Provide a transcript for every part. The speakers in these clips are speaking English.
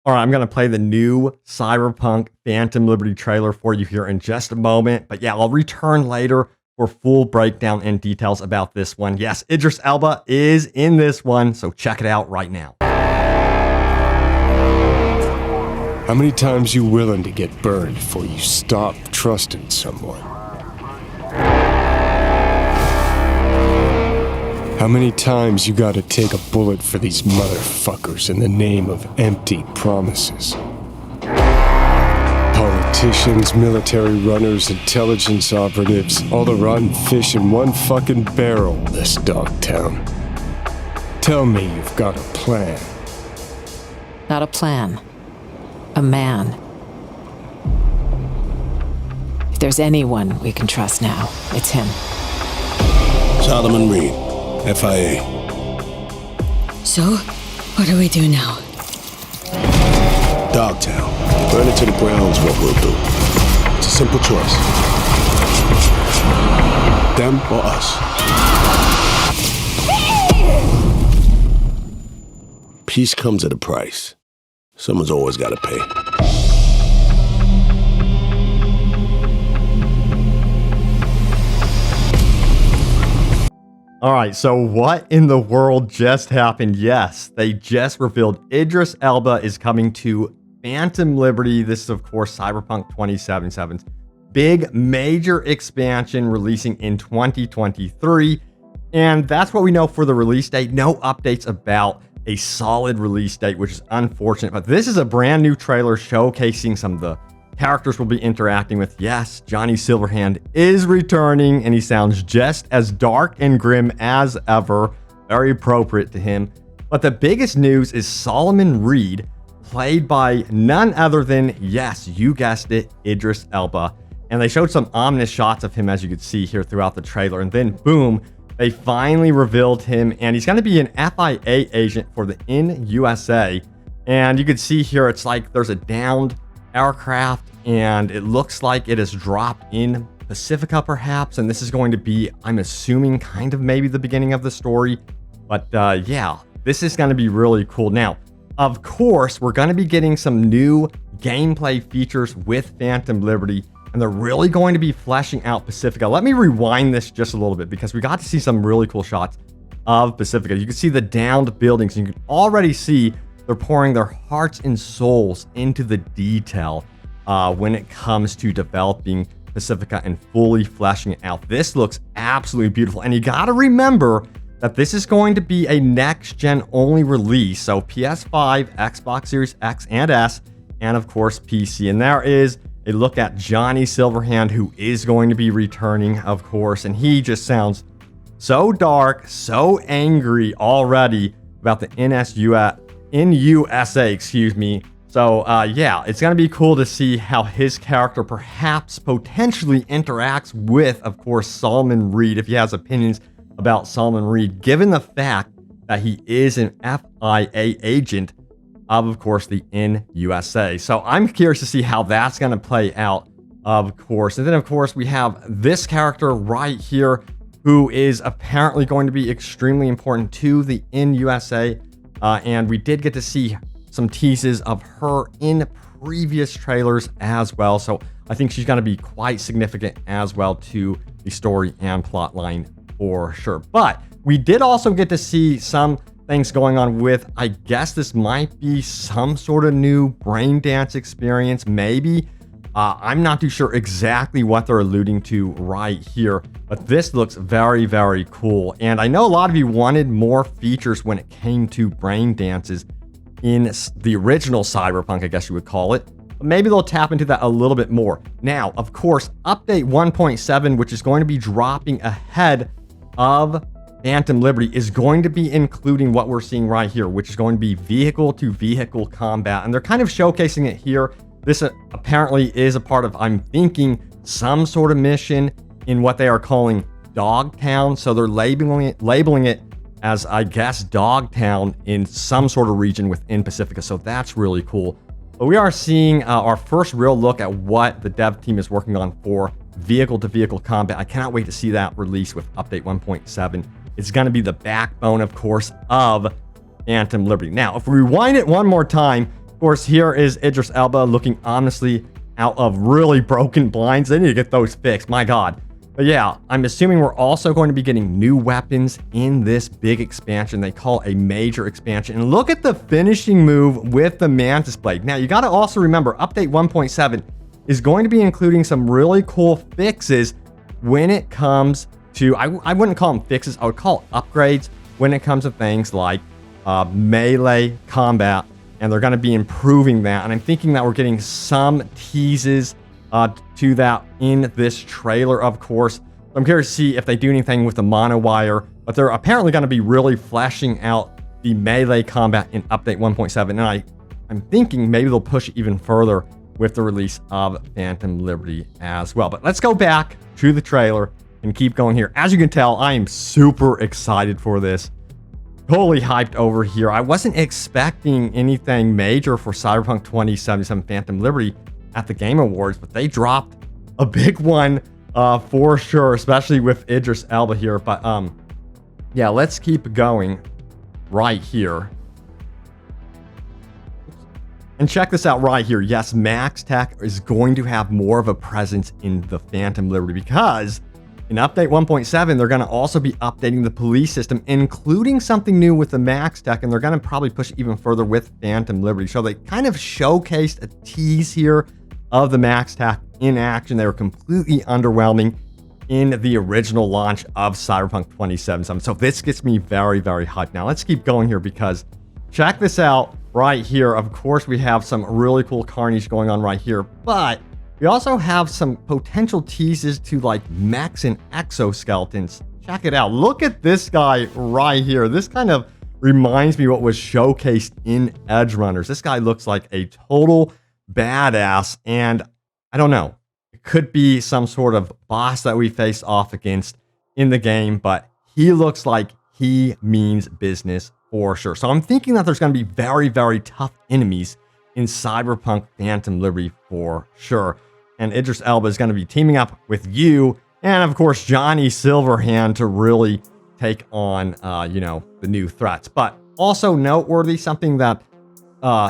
All right, I'm going to play the new Cyberpunk Phantom Liberty trailer for you here in just a moment. But yeah, I'll return later for full breakdown and details about this one. Yes, Idris Elba is in this one, so check it out right now. How many times you willing to get burned before you stop trusting someone? How many times you gotta take a bullet for these motherfuckers in the name of empty promises? Politicians, military runners, intelligence operatives, all to run fish in one fucking barrel, this dogtown. Tell me you've got a plan. Not a plan. A man. If there's anyone we can trust now, it's him. Solomon Reed, FIA. So, what do we do now? Dogtown. Burn it to the ground is what we'll do. It's a simple choice. Them or us. Peace comes at a price. Someone's always got to pay. All right, so what in the world just happened? Yes, they just revealed Idris Elba is coming to Phantom Liberty. This is, of course, Cyberpunk 2077's big major expansion releasing in 2023. And that's what we know for the release date. No updates about a solid release date, which is unfortunate. But this is a brand new trailer showcasing some of the characters we'll be interacting with. Yes, Johnny Silverhand is returning, and he sounds just as dark and grim as ever. Very appropriate to him. But the biggest news is Solomon Reed, played by none other than, yes, you guessed it, Idris Elba. And they showed some ominous shots of him, as you could see here throughout the trailer. And then, boom, they finally revealed him, and he's going to be an FIA agent for the NUSA. And you could see here, it's like there's a downed aircraft, and it looks like it has dropped in Pacifica, perhaps. And this is going to be, I'm assuming, kind of maybe the beginning of the story. But yeah, this is going to be really cool. Now, of course, we're going to be getting some new gameplay features with Phantom Liberty, and they're really going to be fleshing out Pacifica. Let me rewind this just a little bit, because we got to see some really cool shots of Pacifica. You can see the downed buildings, and you can already see they're pouring their hearts and souls into the detail when it comes to developing Pacifica and fully fleshing it out. This looks absolutely beautiful, and you got to remember that this is going to be a next-gen only release, so PS5, Xbox Series X and S, and of course PC. And there is a look at Johnny Silverhand, who is going to be returning, of course, and he just sounds so dark, so angry already about the NUSA, excuse me. So yeah, it's going to be cool to see how his character perhaps potentially interacts with, of course, Solomon Reed, if he has opinions about Solomon Reed, given the fact that he is an FIA agent of course, the NUSA. So I'm curious to see how that's going to play out, of course. And then, of course, we have this character right here, who is apparently going to be extremely important to the NUSA. And we did get to see some teases of her in previous trailers as well. So I think she's going to be quite significant as well to the story and plot line for sure. But we did also get to see some things going on with, I guess this might be some sort of new brain dance experience, maybe. I'm not too sure exactly what they're alluding to right here, but this looks very, very cool. And I know a lot of you wanted more features when it came to brain dances in the original Cyberpunk, I guess you would call it. But maybe they'll tap into that a little bit more. Now, of course, update 1.7, which is going to be dropping ahead of Phantom Liberty, is going to be including what we're seeing right here, which is going to be vehicle-to-vehicle combat. And they're kind of showcasing it here. This apparently is a part of, I'm thinking, some sort of mission in what they are calling Dogtown. So they're labeling it as, I guess, Dogtown in some sort of region within Pacifica. So that's really cool. But we are seeing our first real look at what the dev team is working on for vehicle-to-vehicle combat. I cannot wait to see that release with update 1.7. It's going to be the backbone, of course, of Phantom Liberty. Now, if we rewind it one more time, Of course, here is Idris Elba looking ominously out of really broken blinds. They need to get those fixed, my god. But yeah, I'm assuming we're also going to be getting new weapons in this big expansion they call a major expansion. And look at the finishing move with the Mantis Blade. Now, you got to also remember, update 1.7 is going to be including some really cool fixes when it comes to, I wouldn't call them fixes, I would call upgrades when it comes to things like melee combat. And they're going to be improving that. And I'm thinking that we're getting some teases to that in this trailer, of course. I'm curious to see if they do anything with the monowire, but they're apparently going to be really fleshing out the melee combat in update 1.7. And I'm thinking maybe they'll push it even further with the release of Phantom Liberty as well. But let's go back to the trailer and keep going here. As you can tell, I am super excited for this. Totally hyped over here. I wasn't expecting anything major for Cyberpunk 2077 Phantom Liberty at the Game Awards, but they dropped a big one for sure, especially with Idris Elba here. But yeah, let's keep going right here. And check this out right here. Yes, MaxTax is going to have more of a presence in the Phantom Liberty because in update 1.7, they're going to also be updating the police system, including something new with the MaxTax, and they're going to probably push even further with Phantom Liberty. So they kind of showcased a tease here of the MaxTax in action. They were completely underwhelming in the original launch of Cyberpunk 2077. So this gets me very, very hyped. Now let's keep going here because check this out right here. Of course, we have some really cool carnage going on right here, but we also have some potential teases to like mechs and exoskeletons. Check it out. Look at this guy right here. This kind of reminds me what was showcased in Edge Runners. This guy looks like a total badass, and I don't know. It could be some sort of boss that we face off against in the game, but he looks like he means business for sure. So I'm thinking that there's going to be very, very tough enemies in Cyberpunk Phantom Liberty for sure. And Idris Elba is going to be teaming up with you and, of course, Johnny Silverhand to really take on, the new threats. But also noteworthy, something that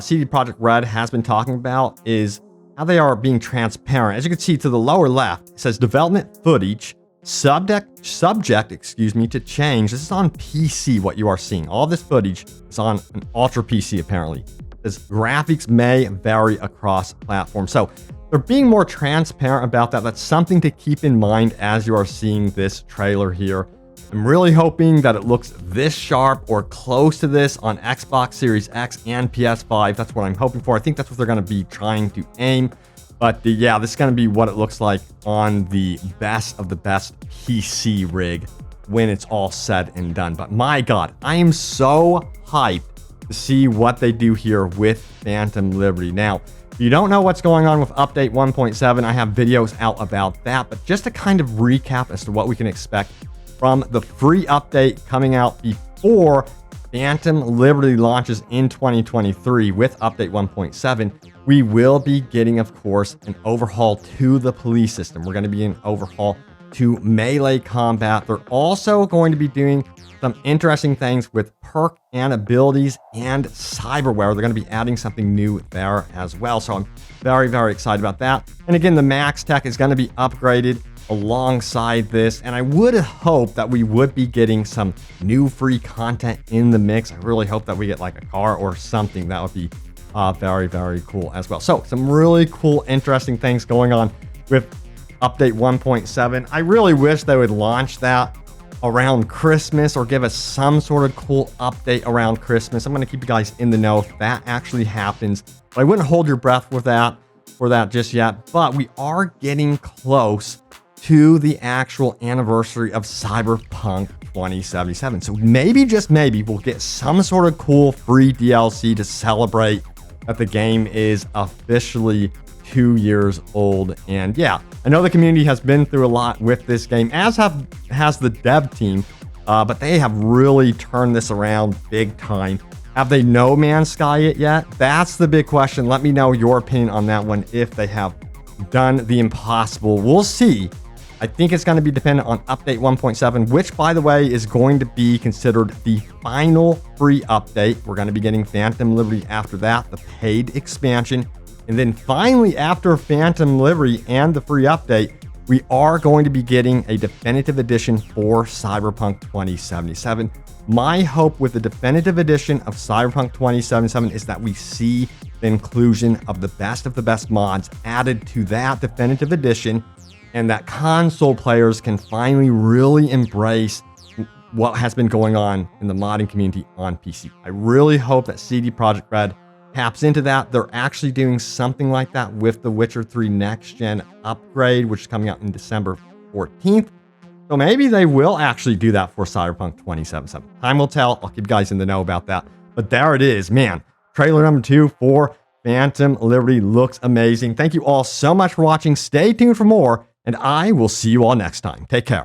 CD Projekt Red has been talking about is how they are being transparent. As you can see to the lower left, it says development footage, subject, to change. This is on PC, what you are seeing. All this footage is on an Ultra PC, apparently. As graphics may vary across platforms. So they're being more transparent about that. That's something to keep in mind as you are seeing this trailer here. I'm really hoping that it looks this sharp or close to this on Xbox Series X and PS5. That's what I'm hoping for. I think that's what they're going to be trying to aim. But yeah, this is going to be what it looks like on the best of the best PC rig when it's all said and done. But my God, I am so hyped to see what they do here with Phantom Liberty. Now, if you don't know what's going on with update 1.7, I have videos out about that. But just to kind of recap as to what we can expect from the free update coming out before Phantom Liberty launches in 2023 with update 1.7, we will be getting, of course, an overhaul to the police system. We're going to be an overhaul to melee combat. They're also going to be doing some interesting things with perk and abilities and cyberware. They're going to be adding something new there as well. So I'm very, very excited about that. And again, the MaxTax is going to be upgraded alongside this. And I would hope that we would be getting some new free content in the mix. I really hope that we get like a car or something. That would be very, very cool as well. So some really cool, interesting things going on with update 1.7. I really wish they would launch that around Christmas or give us some sort of cool update around Christmas. I'm going to keep you guys in the know if that actually happens. But I wouldn't hold your breath with that for that just yet. But we are getting close to the actual anniversary of Cyberpunk 2077. So maybe, just maybe, we'll get some sort of cool free DLC to celebrate that the game is officially 2 years old. And yeah, I know the community has been through a lot with this game, as has the dev team, but they have really turned this around big time. Have they No Man's Sky it yet? That's the big question. Let me know your opinion on that one if they have done the impossible. We'll see I think it's going to be dependent on update 1.7, which, by the way, is going to be considered the final free update. We're going to be getting Phantom Liberty after that, the paid expansion. And then finally, after Phantom Liberty and the free update, we are going to be getting a definitive edition for Cyberpunk 2077. My hope with the definitive edition of Cyberpunk 2077 is that we see the inclusion of the best mods added to that definitive edition, and that console players can finally really embrace what has been going on in the modding community on PC. I really hope that CD Projekt Red taps into that. They're actually doing something like that with the Witcher 3 Next Gen upgrade, which is coming out in December 14th. So maybe they will actually do that for Cyberpunk 2077. Time will tell. I'll keep you guys in the know about that. But there it is, man. Trailer number 2 for Phantom Liberty looks amazing. Thank you all so much for watching. Stay tuned for more, and I will see you all next time. Take care.